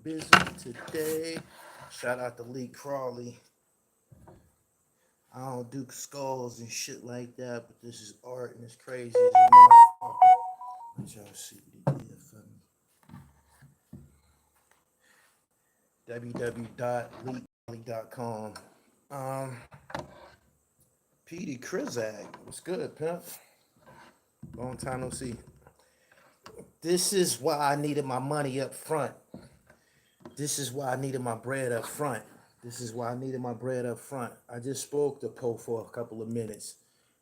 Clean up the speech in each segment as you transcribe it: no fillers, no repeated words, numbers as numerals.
busy today. Shout out to Lee Crawley. I don't do skulls and shit like that, but this is art and it's crazy as a motherfucker. Let y'all see what he did for me. www.leecrawley.com. Um, Petey Krizak. What's good, pimp? Long time no see. This is why I needed my money up front. This is why I needed my bread up front. This is why I needed my bread up front. I just spoke to Poe for a couple of minutes,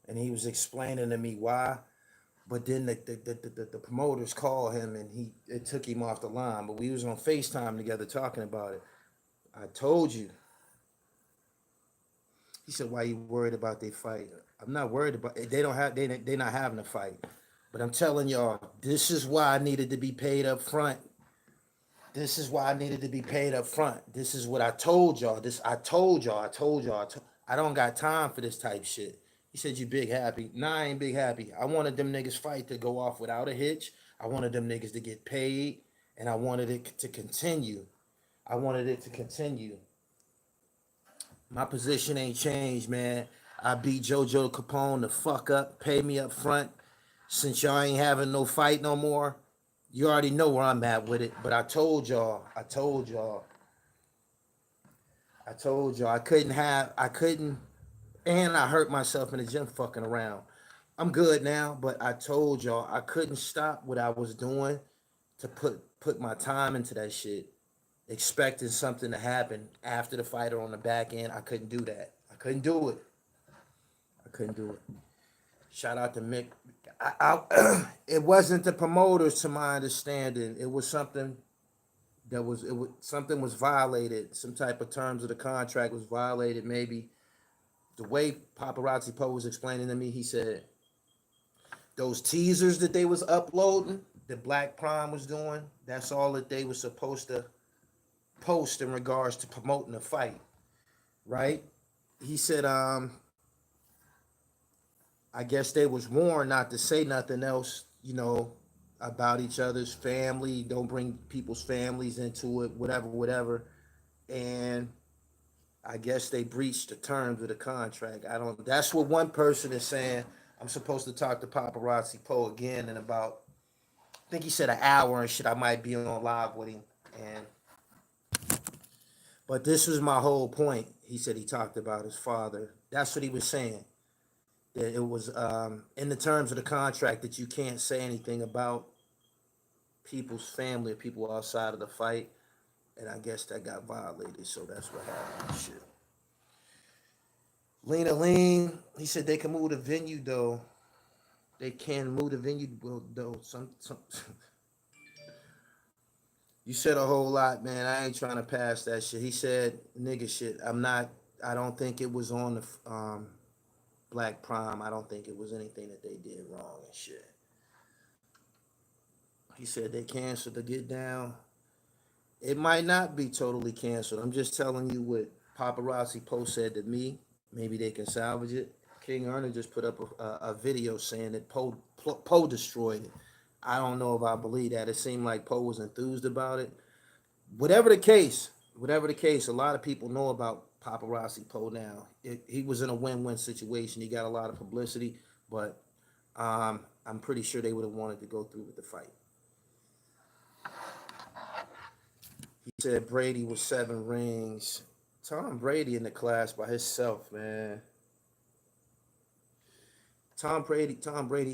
and he was explaining to me why. But then the promoters called him, and it took him off the line. But we was on FaceTime together talking about it. I told you. He said, "Why you worried about their fight?" I'm not worried about it. They not having a fight. But I'm telling y'all, this is why I needed to be paid up front. This is why I needed to be paid up front. This is what I told y'all. I told y'all. I don't got time for this type shit. He said, "You big happy." Nah, I ain't big happy. I wanted them niggas fight to go off without a hitch. I wanted them niggas to get paid, and I wanted it to continue. I wanted it to continue. My position ain't changed, man. I beat JoJo Capone the fuck up, pay me up front. Since y'all ain't having no fight no more, you already know where I'm at with it. But I told y'all, I couldn't, and I hurt myself in the gym fucking around. I'm good now, but I told y'all I couldn't stop what I was doing to put my time into that shit, expecting something to happen after the fight or on the back end. I couldn't do that. I couldn't do it. Shout out to Mick. It wasn't the promoters, to my understanding. It was something something was violated. Some type of terms of the contract was violated. Maybe the way Paparazzi Poe was explaining to me, he said those teasers that they was uploading, that Black Prime was doing, that's all that they was supposed to post in regards to promoting the fight, right? He said, I guess they was warned not to say nothing else, about each other's family. Don't bring people's families into it, whatever. And I guess they breached the terms of the contract. That's what one person is saying. I'm supposed to talk to Paparazzi Poe again in about, I think he said an hour and shit. I might be on live with him. But this was my whole point. He said he talked about his father. That's what he was saying. That it was in the terms of the contract that you can't say anything about people's family or people outside of the fight. And I guess that got violated. So that's what happened. Shit. Lena Lean, he said they can move the venue though. They can move the venue though. Some You said a whole lot, man. I ain't trying to pass that shit. He said nigga shit. I don't think it was on the Black Prime. I don't think it was anything that they did wrong and shit. He said they canceled the Get Down. It might not be totally canceled. I'm just telling you what Paparazzi Poe said to me. Maybe they can salvage it. King Erner just put up a video saying that Poe destroyed it. I don't know if I believe that. It seemed like Poe was enthused about it. Whatever the case, a lot of people know about Paparazzi Poe now. He was in a win-win situation. He got a lot of publicity, but I'm pretty sure they would have wanted to go through with the fight. He said Brady was 7 rings. Tom Brady in the class by himself, man. Tom Brady,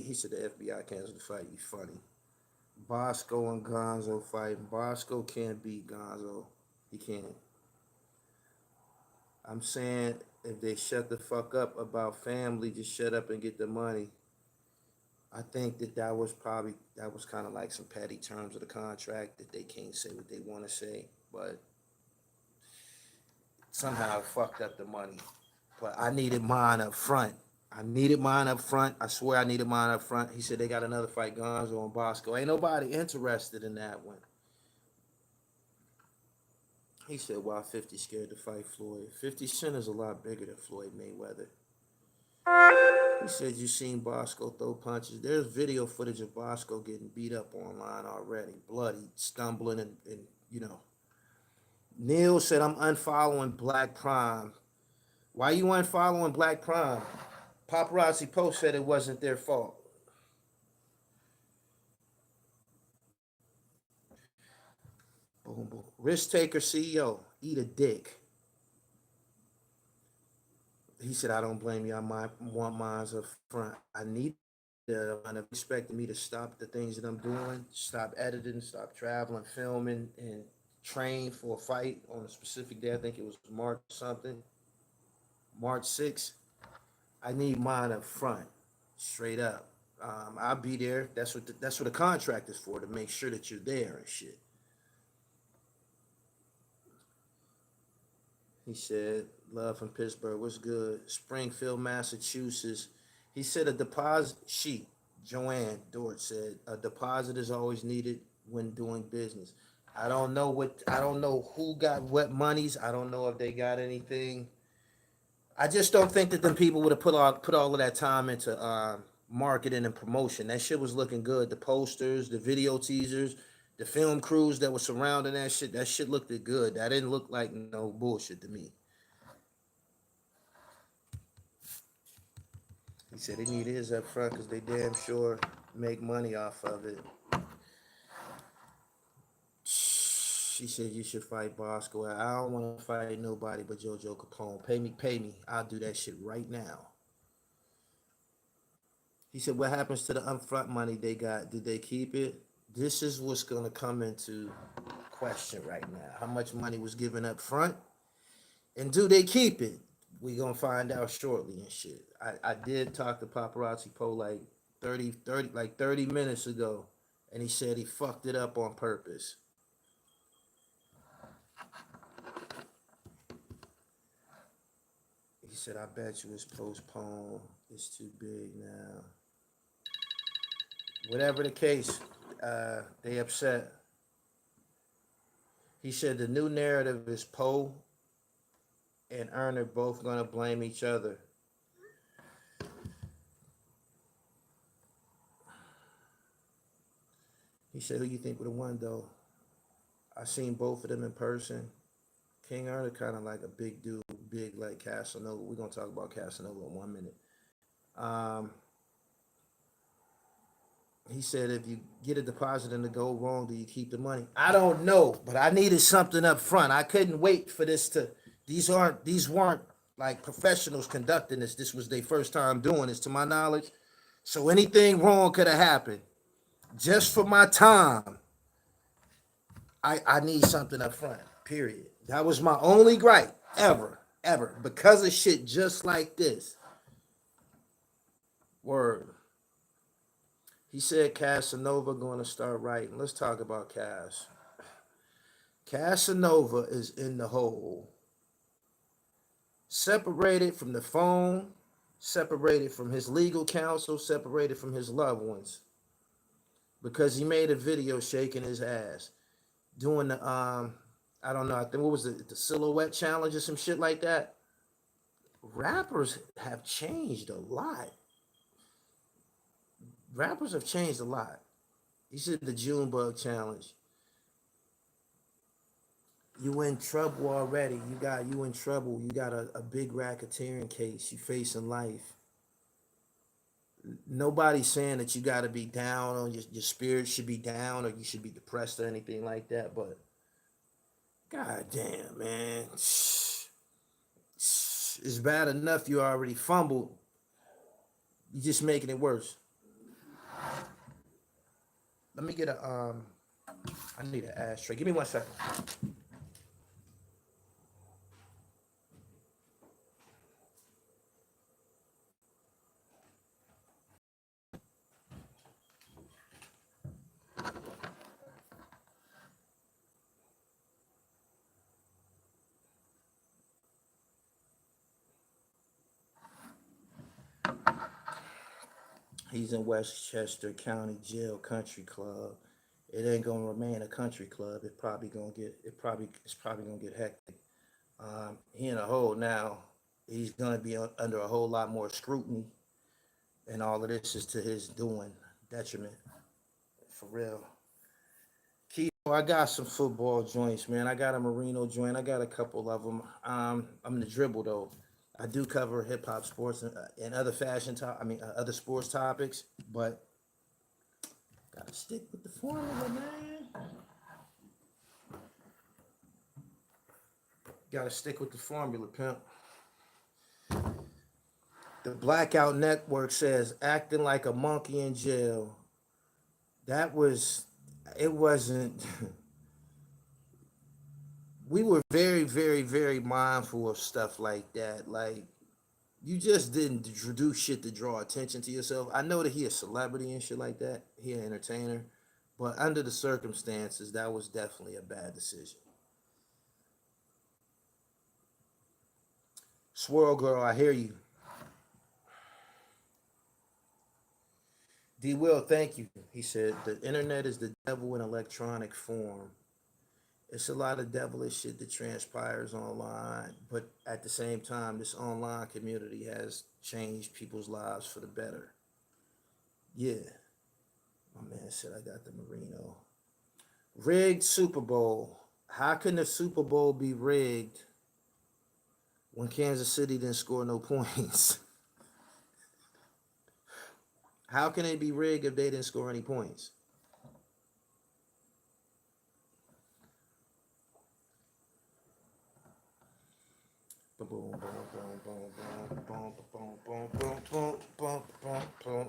he said the FBI canceled the fight. You funny. Bosco and Gonzo fighting. Bosco can't beat Gonzo. He can't. I'm saying if they shut the fuck up about family, just shut up and get the money. I think that was kind of like some petty terms of the contract that they can't say what they want to say, but somehow it fucked up the money. But I needed mine up front. I swear I needed mine up front. He said they got another fight, Gonzo and Bosco. Ain't nobody interested in that one. He said, why 50 scared to fight Floyd? 50 Cent is a lot bigger than Floyd Mayweather. He said, you seen Bosco throw punches. There's video footage of Bosco getting beat up online already. Bloody, stumbling, and Neil said, I'm unfollowing Black Prime. Why you unfollowing Black Prime? Paparazzi Post said it wasn't their fault. Boom, boom. Risk Taker CEO, eat a dick. He said, I don't blame you. Want mines up front. I need and expecting me to stop the things that I'm doing, stop editing, stop traveling, filming, and train for a fight on a specific day. I think it was March something, March 6th. I need mine up front, straight up. I'll be there. That's what the contract is for, to make sure that you're there and shit. He said, love from Pittsburgh. What's good? Springfield, Massachusetts. He said a deposit sheet. Joanne Dort said a deposit is always needed when doing business. I don't know who got what monies. I don't know if they got anything. I just don't think that them people would have put all of that time into marketing and promotion. That shit was looking good. The posters, the video teasers, the film crews that were surrounding that shit looked good. That didn't look like no bullshit to me. He said he needed his up front because they damn sure make money off of it. She said you should fight Bosco. I don't want to fight nobody but JoJo Capone. Pay me. I'll do that shit right now. He said, what happens to the upfront money they got? Did they keep it? This is what's going to come into question right now. How much money was given up front? And do they keep it? We going to find out shortly and shit. I did talk to Paparazzi Poe like 30 minutes ago, and he said he fucked it up on purpose. He said, I bet you it's postponed. It's too big now. Whatever the case, they upset. He said the new narrative is Poe and Erner both gonna blame each other. He said, who you think would have won though? I seen both of them in person. King Erner kind of like a big dude, big like Casanova. We're gonna talk about Casanova in 1 minute. He said, if you get a deposit and it go wrong, do you keep the money? I don't know, but I needed something up front. I couldn't wait for this to. These weren't like professionals conducting this. This was their first time doing this, to my knowledge. So anything wrong could have happened. Just for my time, I need something up front. Period. That was my only gripe ever, because of shit just like this. Word. He said Casanova going to start writing. Let's talk about Cass. Casanova is in the hole. Separated from the phone, separated from his legal counsel, separated from his loved ones. Because he made a video shaking his ass. Doing the, I don't know, I think, what was it, the silhouette challenge or some shit like that? Rappers have changed a lot. Rappers have changed a lot. You said the Junebug challenge. You in trouble already. You in trouble. You got a big racketeering case. You facing life. Nobody's saying that you got to be down or your spirit should be down or you should be depressed or anything like that. But god damn, man, it's bad enough you already fumbled. You're just making it worse. Let me get I need an ashtray. Give me 1 second. He's in Westchester County Jail Country Club. It ain't gonna remain a country club. It's probably gonna get hectic. He in a hole now. He's gonna be under a whole lot more scrutiny, and all of this is to his doing, detriment, for real. Keep I got some football joints, man. I got a Merino joint. I got a couple of them. I'm the dribble though. I do cover hip hop, sports, and other other sports topics. But gotta stick with the formula, man. Gotta stick with the formula, pimp. The Blackout Network says acting like a monkey in jail. That was, it wasn't. We were very, very, very mindful of stuff like that. Like, you just didn't do shit to draw attention to yourself. I know that he a celebrity and shit like that. He an entertainer. But under the circumstances, that was definitely a bad decision. Swirl Girl, I hear you. D. Will, thank you. He said, the internet is the devil in electronic form. It's a lot of devilish shit that transpires online, but at the same time, this online community has changed people's lives for the better. Yeah. My man said I got the Merino. Rigged Super Bowl. How can the Super Bowl be rigged when Kansas City didn't score no points? How can it be rigged if they didn't score any points? Boom, boom, boom, boom, boom, boom, boom, boom, boom, boom, boom, boom.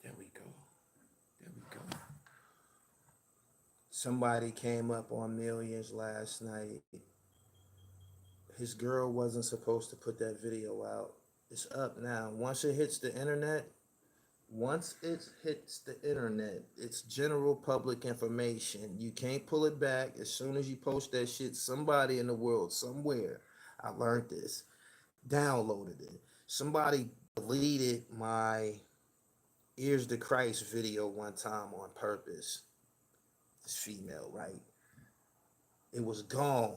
There we go. There we go. Somebody came up on Millions last night. His girl wasn't supposed to put that video out. It's up now. Once it hits the internet, it's general public information. You can't pull it back. As soon as you post that shit, somebody in the world, somewhere, I learned this, downloaded it. Somebody deleted my Ears to Christ video one time on purpose. This female, right? It was gone.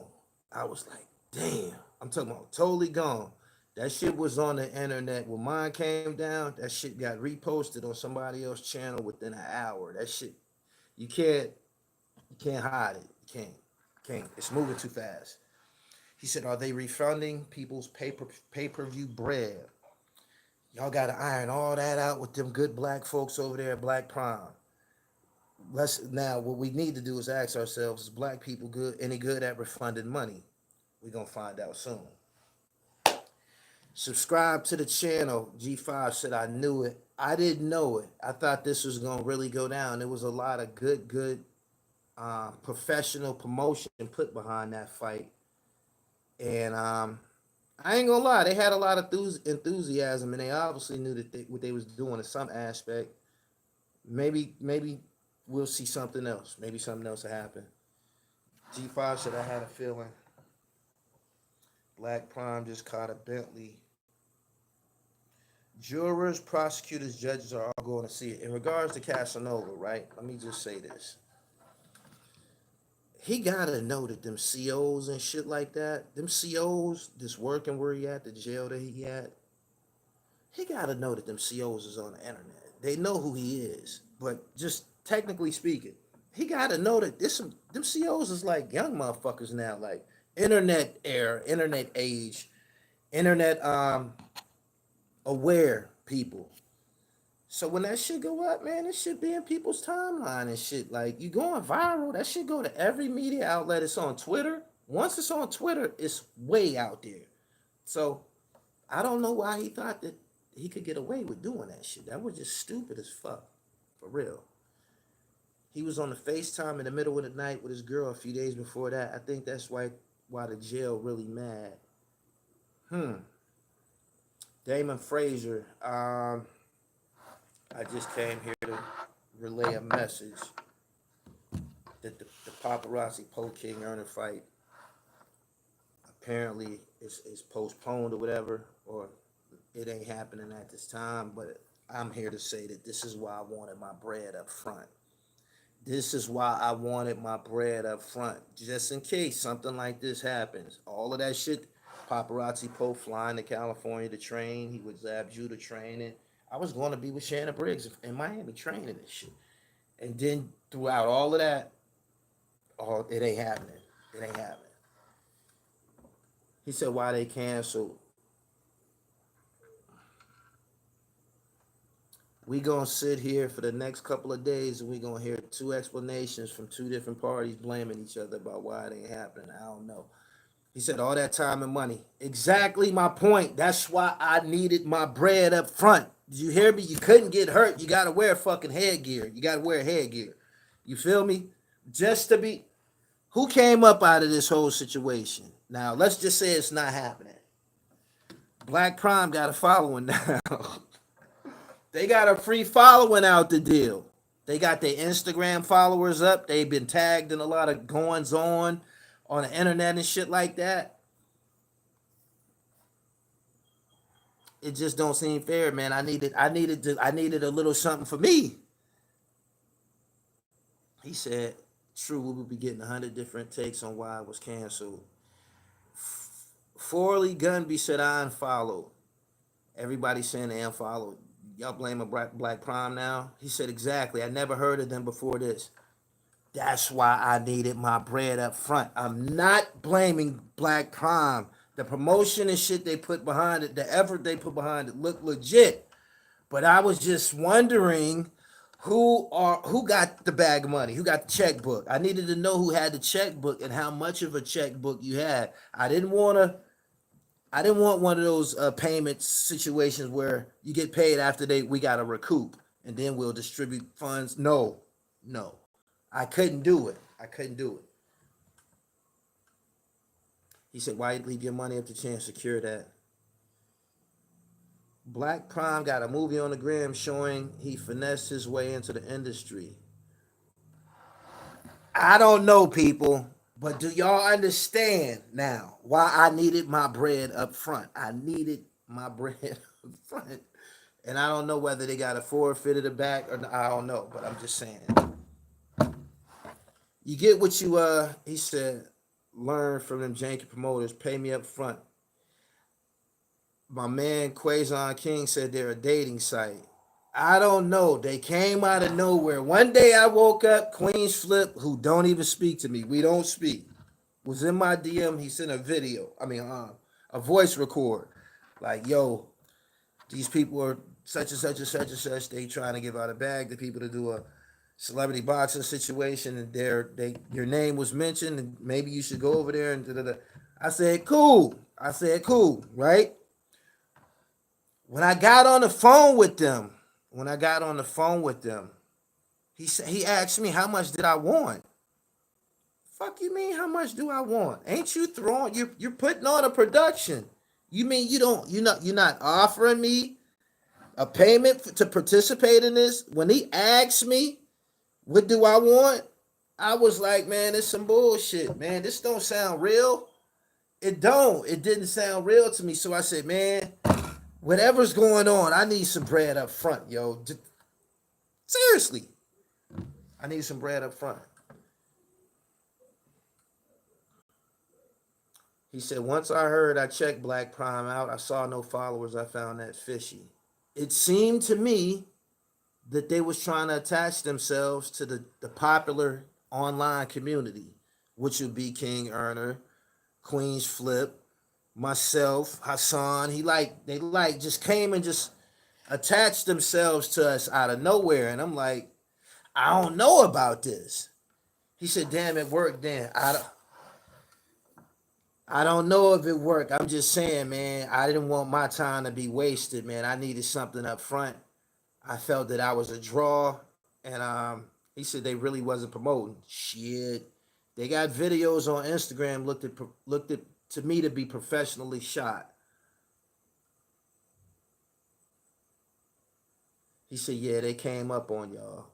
I was like, damn. I'm talking about totally gone. That shit was on the internet. When mine came down, that shit got reposted on somebody else's channel within an hour. That shit, you can't hide it. You can't. It's moving too fast. He said, are they refunding people's pay-per-view bread? Y'all gotta iron all that out with them good black folks over there at Black Prime. Now what we need to do is ask ourselves, is black people any good at refunding money? We're gonna find out soon. Subscribe to the channel. G5 said I knew it. I didn't know it. I thought this was gonna really go down. There was a lot of good professional promotion put behind that fight. And I ain't gonna lie, they had a lot of enthusiasm, and they obviously knew that what they was doing in some aspect. Maybe we'll see something else. Maybe something else will happen. G5 said I had a feeling. Black Prime just caught a Bentley. Jurors, prosecutors, judges are all going to see it. In regards to Casanova, right? Let me just say this. He gotta know that them COs and shit like that, them COs that's working where he at, the jail that he at, he gotta know that them COs is on the internet. They know who he is. But just technically speaking, he gotta know that them COs is like young motherfuckers now, like internet era, internet age, internet aware people. So when that shit go up, man, it should be in people's timeline and shit. Like, you going viral, that shit go to every media outlet. It's on Twitter. Once it's on Twitter, it's way out there. So I don't know why he thought that he could get away with doing that shit. That was just stupid as fuck. For real. He was on the FaceTime in the middle of the night with his girl a few days before that. I think that's why the jail really mad. Damon Frazier. I just came here to relay a message that the Popparazzi Poe King Erner fight apparently is postponed or whatever, or it ain't happening at this time. But I'm here to say that this is why I wanted my bread up front. This is why I wanted my bread up front, just in case something like this happens. All of that shit, Paparazzi Poe flying to California to train. He was Abju to train it. I was going to be with Shannon Briggs in Miami training and shit. And then throughout all of that, oh, it ain't happening. It ain't happening. He said why they canceled. We gonna sit here for the next couple of days and we gonna hear two explanations from two different parties blaming each other about why it ain't happening. I don't know. He said all that time and money. Exactly my point. That's why I needed my bread up front. Did you hear me? You couldn't get hurt. You gotta wear fucking headgear. You gotta wear headgear. You feel me? Just to be. Who came up out of this whole situation? Now let's just say it's not happening. Black Prime got a following now. They got a free following out the deal. They got their Instagram followers up. They've been tagged in a lot of goings on the internet and shit like that. It just don't seem fair, man. I needed a little something for me. He said, true, we will be getting 100 different takes on why it was canceled. Forley Gunby said I unfollowed. Everybody saying they unfollowed. Y'all blame a Black Prime now? He said, exactly. I never heard of them before this. That's why I needed my bread up front. I'm not blaming Black Prime. The promotion and shit they put behind it, the effort they put behind it looked legit. But I was just wondering who got the bag of money, who got the checkbook. I needed to know who had the checkbook and how much of a checkbook you had. I didn't want one of those payment situations where you get paid after we got to recoup and then we'll distribute funds. No. I couldn't do it. He said, why you leave your money up to chance to secure that? Black Prime got a movie on the gram showing he finessed his way into the industry. I don't know, people, but do y'all understand now why I needed my bread up front? I needed my bread up front. And I don't know whether they got a forfeited it back or I don't know, but I'm just saying. You get what you, he said, learn from them janky promoters, pay me up front. My man Quazon King said they're a dating site. I don't know. They came out of nowhere. One day I woke up, Queens Flip, who don't even speak to me. We don't speak. Was in my DM. He sent a video. A voice record. Like, yo, these people are such and such and such and such. They trying to give out a bag to people to do a celebrity boxing situation, and your name was mentioned, and maybe you should go over there and da-da-da. I said, cool, right? When I got on the phone with them, he asked me how much did I want. Fuck you mean how much do I want? Ain't you throwing you're putting on a production? You mean you're not offering me a payment to participate in this? When he asked me what do I want, I was like, man, it's some bullshit, man. This don't sound real. It didn't sound real to me. So I said, man, whatever's going on, I need some bread up front, yo. Seriously. I need some bread up front. He said, once I checked Black Prime out, I saw no followers. I found that fishy. It seemed to me that they was trying to attach themselves to the popular online community, which would be King Earner, Queens Flip, myself, Hassan. They just came and just attached themselves to us out of nowhere. And I'm like, I don't know about this. He said, damn, it worked then. I don't know if it worked. I'm just saying, man, I didn't want my time to be wasted, man. I needed something up front. I felt that I was a draw. And he said they really wasn't promoting. Shit. They got videos on Instagram looked at to me to be professionally shot. He said, yeah, they came up on y'all.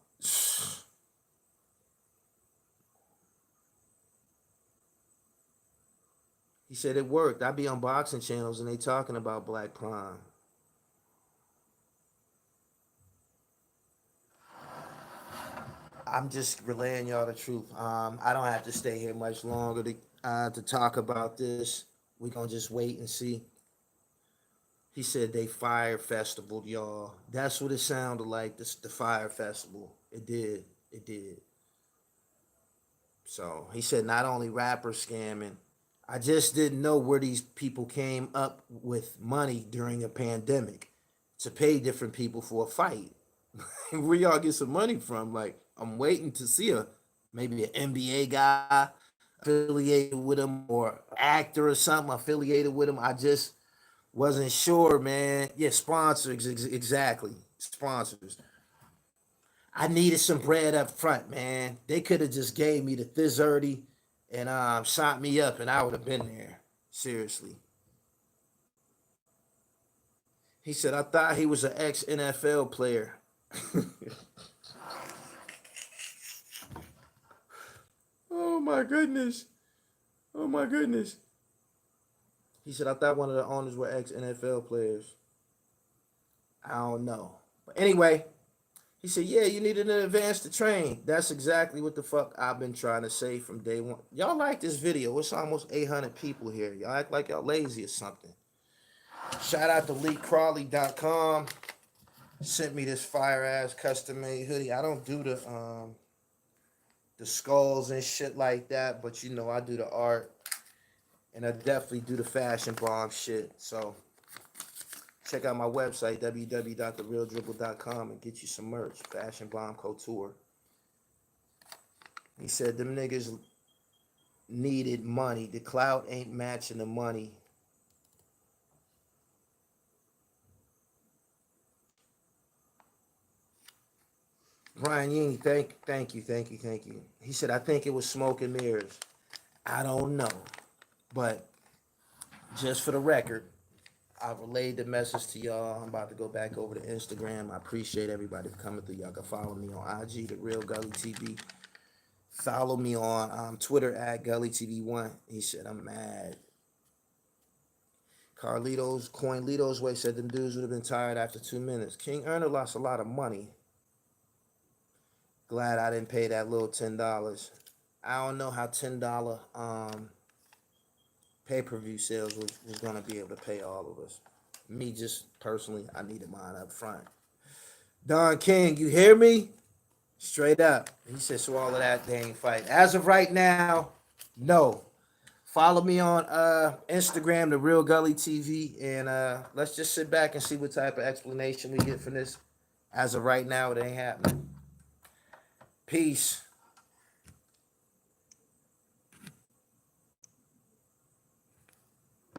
He said it worked. I be on boxing channels and they talking about Black Prime. I'm just relaying y'all the truth. I don't have to stay here much longer to talk about this. We're going to just wait and see. He said they fire festival, y'all. That's what it sounded like. This the fire festival. It did. It did. So he said not only rappers scamming. I just didn't know where these people came up with money during a pandemic to pay different people for a fight. Where y'all get some money from? Like, I'm waiting to see maybe an NBA guy affiliated with him or actor or something affiliated with him. I just wasn't sure, man. Yeah, sponsors, exactly. Sponsors. I needed some bread up front, man. They could have just gave me the thizzerty and shot me up, and I would have been there. Seriously. He said, I thought he was an ex NFL player. Oh my goodness. Oh my goodness. He said, I thought one of the owners were ex NFL players. I don't know. But anyway, he said, yeah, you needed an advance to train. That's exactly what the fuck I've been trying to say from day one. Y'all like this video. It's almost 800 people here. Y'all act like y'all lazy or something. Shout out to LeeCrawley.com. Sent me this fire ass custom made hoodie. I don't do the skulls and shit like that, but you know I do the art, and I definitely do the fashion bomb shit. So check out my website www.therealdribble.com and get you some merch. Fashion bomb couture. He said them niggas needed money. The clout ain't matching the money. Brian Ying, thank you. He said, I think it was smoke and mirrors. I don't know. But just for the record, I relayed the message to y'all. I'm about to go back over to Instagram. I appreciate everybody for coming through. Y'all can follow me on IG, The Real Gully TV. Follow me on Twitter at GullyTV1. He said, I'm mad. Coinlitos Way said them dudes would have been tired after 2 minutes. King Erner lost a lot of money. Glad I didn't pay that little $10. I don't know how $10 pay-per-view sales was going to be able to pay all of us. Me, just personally, I needed mine up front. Don King, you hear me? Straight up. He said, so all of that, they ain't fight. As of right now, no. Follow me on Instagram, The Real Gully TV, and let's just sit back and see what type of explanation we get from this. As of right now, it ain't happening. Peace.